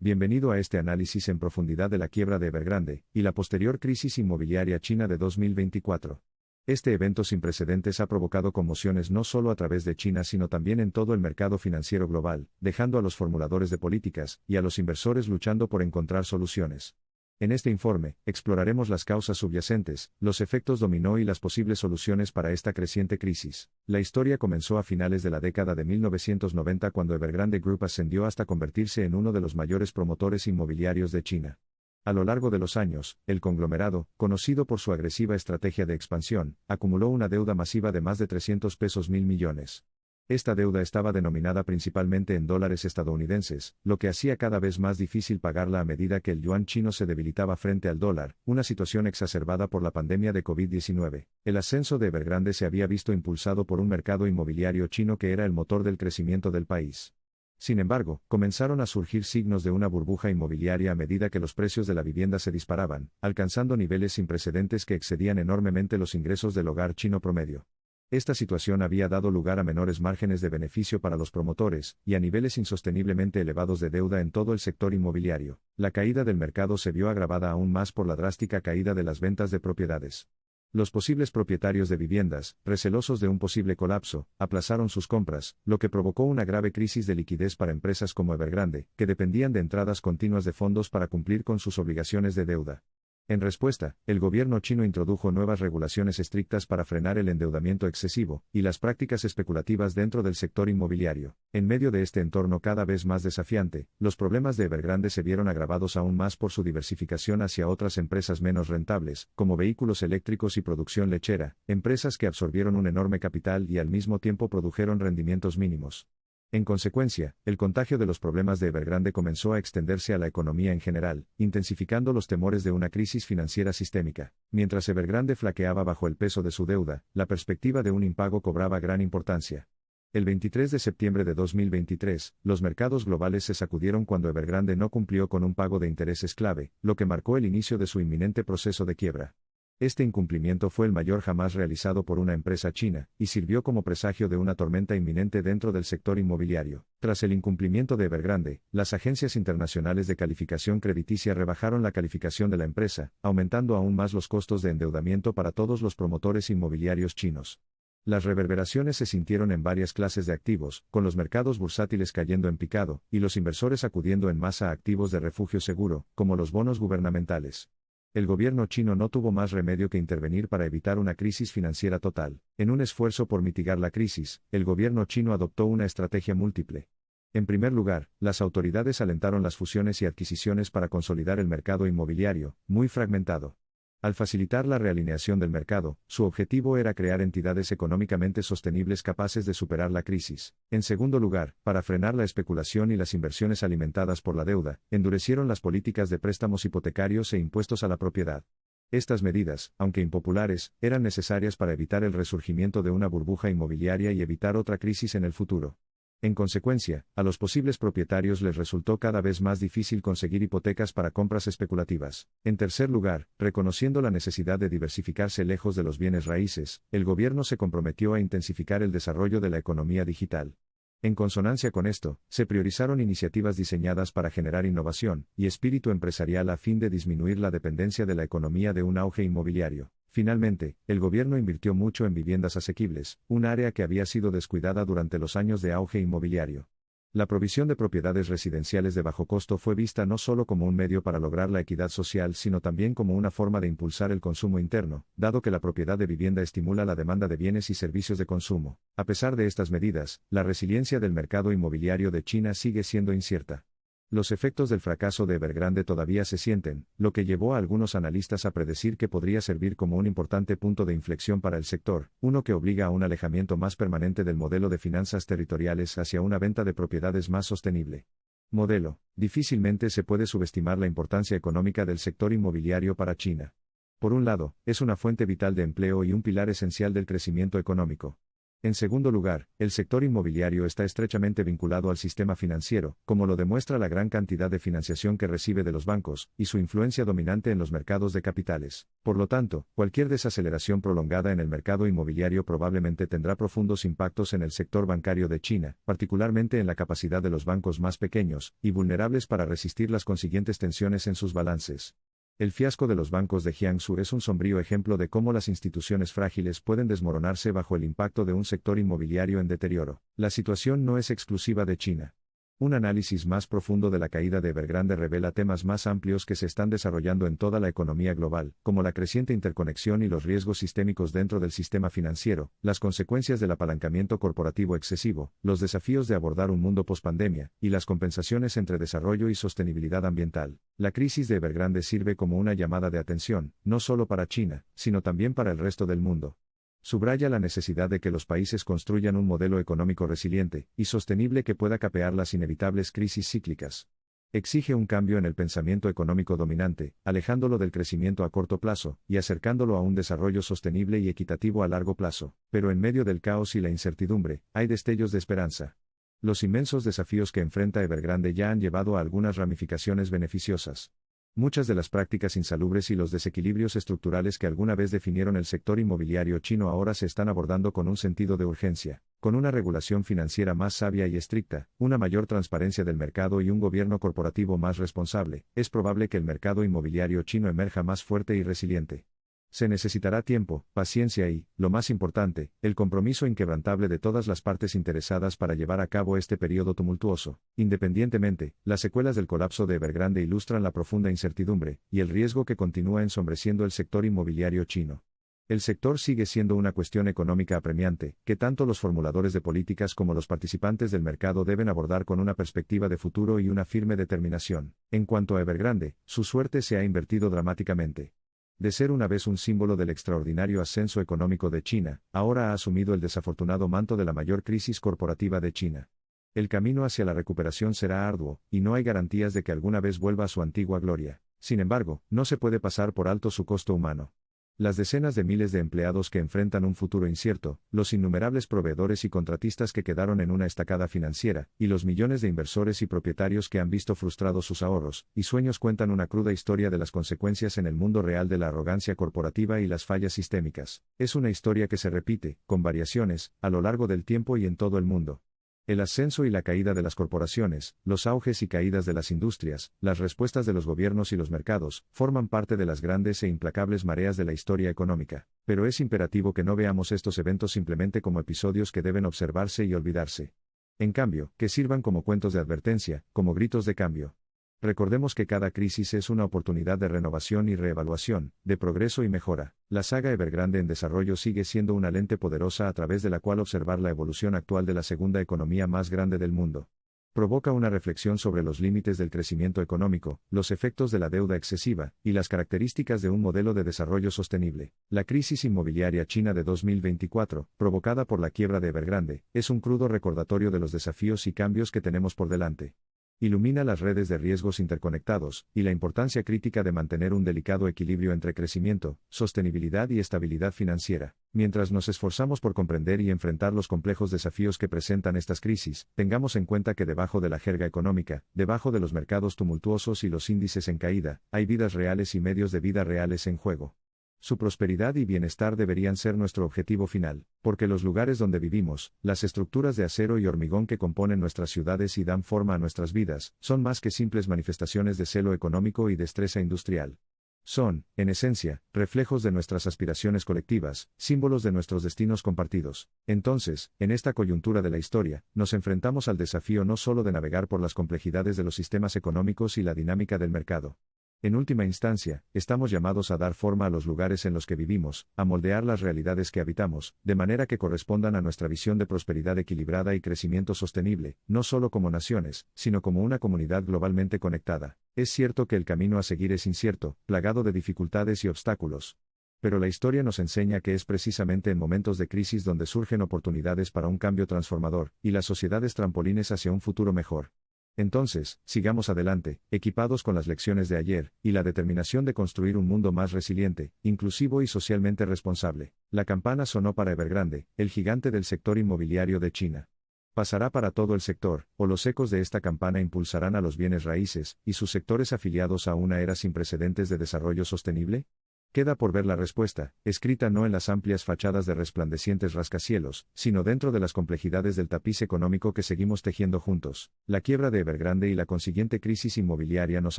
Bienvenido a este análisis en profundidad de la quiebra de Evergrande y la posterior crisis inmobiliaria china de 2024. Este evento sin precedentes ha provocado conmociones no solo a través de China sino también en todo el mercado financiero global, dejando a los formuladores de políticas y a los inversores luchando por encontrar soluciones. En este informe, exploraremos las causas subyacentes, los efectos dominó y las posibles soluciones para esta creciente crisis. La historia comenzó a finales de la década de 1990 cuando Evergrande Group ascendió hasta convertirse en uno de los mayores promotores inmobiliarios de China. A lo largo de los años, el conglomerado, conocido por su agresiva estrategia de expansión, acumuló una deuda masiva de más de $300 mil millones. Esta deuda estaba denominada principalmente en dólares estadounidenses, lo que hacía cada vez más difícil pagarla a medida que el yuan chino se debilitaba frente al dólar, una situación exacerbada por la pandemia de COVID-19. El ascenso de Evergrande se había visto impulsado por un mercado inmobiliario chino que era el motor del crecimiento del país. Sin embargo, comenzaron a surgir signos de una burbuja inmobiliaria a medida que los precios de la vivienda se disparaban, alcanzando niveles sin precedentes que excedían enormemente los ingresos del hogar chino promedio. Esta situación había dado lugar a menores márgenes de beneficio para los promotores, y a niveles insosteniblemente elevados de deuda en todo el sector inmobiliario. La caída del mercado se vio agravada aún más por la drástica caída de las ventas de propiedades. Los posibles propietarios de viviendas, recelosos de un posible colapso, aplazaron sus compras, lo que provocó una grave crisis de liquidez para empresas como Evergrande, que dependían de entradas continuas de fondos para cumplir con sus obligaciones de deuda. En respuesta, el gobierno chino introdujo nuevas regulaciones estrictas para frenar el endeudamiento excesivo y las prácticas especulativas dentro del sector inmobiliario. En medio de este entorno cada vez más desafiante, los problemas de Evergrande se vieron agravados aún más por su diversificación hacia otras empresas menos rentables, como vehículos eléctricos y producción lechera, empresas que absorbieron un enorme capital y al mismo tiempo produjeron rendimientos mínimos. En consecuencia, el contagio de los problemas de Evergrande comenzó a extenderse a la economía en general, intensificando los temores de una crisis financiera sistémica. Mientras Evergrande flaqueaba bajo el peso de su deuda, la perspectiva de un impago cobraba gran importancia. El 23 de septiembre de 2023, los mercados globales se sacudieron cuando Evergrande no cumplió con un pago de intereses clave, lo que marcó el inicio de su inminente proceso de quiebra. Este incumplimiento fue el mayor jamás realizado por una empresa china, y sirvió como presagio de una tormenta inminente dentro del sector inmobiliario. Tras el incumplimiento de Evergrande, las agencias internacionales de calificación crediticia rebajaron la calificación de la empresa, aumentando aún más los costos de endeudamiento para todos los promotores inmobiliarios chinos. Las reverberaciones se sintieron en varias clases de activos, con los mercados bursátiles cayendo en picado, y los inversores acudiendo en masa a activos de refugio seguro, como los bonos gubernamentales. El gobierno chino no tuvo más remedio que intervenir para evitar una crisis financiera total. En un esfuerzo por mitigar la crisis, el gobierno chino adoptó una estrategia múltiple. En primer lugar, las autoridades alentaron las fusiones y adquisiciones para consolidar el mercado inmobiliario, muy fragmentado. Al facilitar la realineación del mercado, su objetivo era crear entidades económicamente sostenibles capaces de superar la crisis. En segundo lugar, para frenar la especulación y las inversiones alimentadas por la deuda, endurecieron las políticas de préstamos hipotecarios e impuestos a la propiedad. Estas medidas, aunque impopulares, eran necesarias para evitar el resurgimiento de una burbuja inmobiliaria y evitar otra crisis en el futuro. En consecuencia, a los posibles propietarios les resultó cada vez más difícil conseguir hipotecas para compras especulativas. En tercer lugar, reconociendo la necesidad de diversificarse lejos de los bienes raíces, el gobierno se comprometió a intensificar el desarrollo de la economía digital. En consonancia con esto, se priorizaron iniciativas diseñadas para generar innovación y espíritu empresarial a fin de disminuir la dependencia de la economía de un auge inmobiliario. Finalmente, el gobierno invirtió mucho en viviendas asequibles, un área que había sido descuidada durante los años de auge inmobiliario. La provisión de propiedades residenciales de bajo costo fue vista no solo como un medio para lograr la equidad social sino también como una forma de impulsar el consumo interno, dado que la propiedad de vivienda estimula la demanda de bienes y servicios de consumo. A pesar de estas medidas, la resiliencia del mercado inmobiliario de China sigue siendo incierta. Los efectos del fracaso de Evergrande todavía se sienten, lo que llevó a algunos analistas a predecir que podría servir como un importante punto de inflexión para el sector, uno que obliga a un alejamiento más permanente del modelo de finanzas territoriales hacia una venta de propiedades más sostenible. Modelo. Difícilmente se puede subestimar la importancia económica del sector inmobiliario para China. Por un lado, es una fuente vital de empleo y un pilar esencial del crecimiento económico. En segundo lugar, el sector inmobiliario está estrechamente vinculado al sistema financiero, como lo demuestra la gran cantidad de financiación que recibe de los bancos, y su influencia dominante en los mercados de capitales. Por lo tanto, cualquier desaceleración prolongada en el mercado inmobiliario probablemente tendrá profundos impactos en el sector bancario de China, particularmente en la capacidad de los bancos más pequeños y vulnerables para resistir las consiguientes tensiones en sus balances. El fiasco de los bancos de Jiangsu es un sombrío ejemplo de cómo las instituciones frágiles pueden desmoronarse bajo el impacto de un sector inmobiliario en deterioro. La situación no es exclusiva de China. Un análisis más profundo de la caída de Evergrande revela temas más amplios que se están desarrollando en toda la economía global, como la creciente interconexión y los riesgos sistémicos dentro del sistema financiero, las consecuencias del apalancamiento corporativo excesivo, los desafíos de abordar un mundo pospandemia, y las compensaciones entre desarrollo y sostenibilidad ambiental. La crisis de Evergrande sirve como una llamada de atención, no solo para China, sino también para el resto del mundo. Subraya la necesidad de que los países construyan un modelo económico resiliente y sostenible que pueda capear las inevitables crisis cíclicas. Exige un cambio en el pensamiento económico dominante, alejándolo del crecimiento a corto plazo y acercándolo a un desarrollo sostenible y equitativo a largo plazo. Pero en medio del caos y la incertidumbre, hay destellos de esperanza. Los inmensos desafíos que enfrenta Evergrande ya han llevado a algunas ramificaciones beneficiosas. Muchas de las prácticas insalubres y los desequilibrios estructurales que alguna vez definieron el sector inmobiliario chino ahora se están abordando con un sentido de urgencia, con una regulación financiera más sabia y estricta, una mayor transparencia del mercado y un gobierno corporativo más responsable. Es probable que el mercado inmobiliario chino emerja más fuerte y resiliente. Se necesitará tiempo, paciencia y, lo más importante, el compromiso inquebrantable de todas las partes interesadas para llevar a cabo este periodo tumultuoso. Independientemente, las secuelas del colapso de Evergrande ilustran la profunda incertidumbre y el riesgo que continúa ensombreciendo el sector inmobiliario chino. El sector sigue siendo una cuestión económica apremiante, que tanto los formuladores de políticas como los participantes del mercado deben abordar con una perspectiva de futuro y una firme determinación. En cuanto a Evergrande, su suerte se ha invertido dramáticamente. De ser una vez un símbolo del extraordinario ascenso económico de China, ahora ha asumido el desafortunado manto de la mayor crisis corporativa de China. El camino hacia la recuperación será arduo, y no hay garantías de que alguna vez vuelva a su antigua gloria. Sin embargo, no se puede pasar por alto su costo humano. Las decenas de miles de empleados que enfrentan un futuro incierto, los innumerables proveedores y contratistas que quedaron en una estacada financiera, y los millones de inversores y propietarios que han visto frustrados sus ahorros y sueños cuentan una cruda historia de las consecuencias en el mundo real de la arrogancia corporativa y las fallas sistémicas. Es una historia que se repite, con variaciones, a lo largo del tiempo y en todo el mundo. El ascenso y la caída de las corporaciones, los auges y caídas de las industrias, las respuestas de los gobiernos y los mercados, forman parte de las grandes e implacables mareas de la historia económica. Pero es imperativo que no veamos estos eventos simplemente como episodios que deben observarse y olvidarse. En cambio, que sirvan como cuentos de advertencia, como gritos de cambio. Recordemos que cada crisis es una oportunidad de renovación y reevaluación, de progreso y mejora. La saga Evergrande en desarrollo sigue siendo una lente poderosa a través de la cual observar la evolución actual de la segunda economía más grande del mundo. Provoca una reflexión sobre los límites del crecimiento económico, los efectos de la deuda excesiva, y las características de un modelo de desarrollo sostenible. La crisis inmobiliaria china de 2024, provocada por la quiebra de Evergrande, es un crudo recordatorio de los desafíos y cambios que tenemos por delante. Ilumina las redes de riesgos interconectados, y la importancia crítica de mantener un delicado equilibrio entre crecimiento, sostenibilidad y estabilidad financiera. Mientras nos esforzamos por comprender y enfrentar los complejos desafíos que presentan estas crisis, tengamos en cuenta que debajo de la jerga económica, debajo de los mercados tumultuosos y los índices en caída, hay vidas reales y medios de vida reales en juego. Su prosperidad y bienestar deberían ser nuestro objetivo final, porque los lugares donde vivimos, las estructuras de acero y hormigón que componen nuestras ciudades y dan forma a nuestras vidas, son más que simples manifestaciones de celo económico y destreza industrial. Son, en esencia, reflejos de nuestras aspiraciones colectivas, símbolos de nuestros destinos compartidos. Entonces, en esta coyuntura de la historia, nos enfrentamos al desafío no solo de navegar por las complejidades de los sistemas económicos y la dinámica del mercado. En última instancia, estamos llamados a dar forma a los lugares en los que vivimos, a moldear las realidades que habitamos, de manera que correspondan a nuestra visión de prosperidad equilibrada y crecimiento sostenible, no solo como naciones, sino como una comunidad globalmente conectada. Es cierto que el camino a seguir es incierto, plagado de dificultades y obstáculos. Pero la historia nos enseña que es precisamente en momentos de crisis donde surgen oportunidades para un cambio transformador, y las sociedades trampolines hacia un futuro mejor. Entonces, sigamos adelante, equipados con las lecciones de ayer, y la determinación de construir un mundo más resiliente, inclusivo y socialmente responsable. La campana sonó para Evergrande, el gigante del sector inmobiliario de China. ¿Pasará para todo el sector, o los ecos de esta campana impulsarán a los bienes raíces, y sus sectores afiliados a una era sin precedentes de desarrollo sostenible? Queda por ver la respuesta, escrita no en las amplias fachadas de resplandecientes rascacielos, sino dentro de las complejidades del tapiz económico que seguimos tejiendo juntos. La quiebra de Evergrande y la consiguiente crisis inmobiliaria nos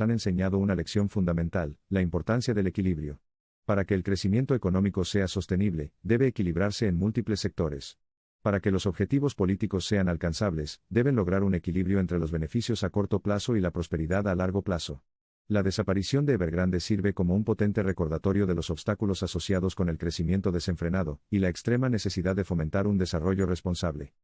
han enseñado una lección fundamental, la importancia del equilibrio. Para que el crecimiento económico sea sostenible, debe equilibrarse en múltiples sectores. Para que los objetivos políticos sean alcanzables, deben lograr un equilibrio entre los beneficios a corto plazo y la prosperidad a largo plazo. La desaparición de Evergrande sirve como un potente recordatorio de los obstáculos asociados con el crecimiento desenfrenado, y la extrema necesidad de fomentar un desarrollo responsable.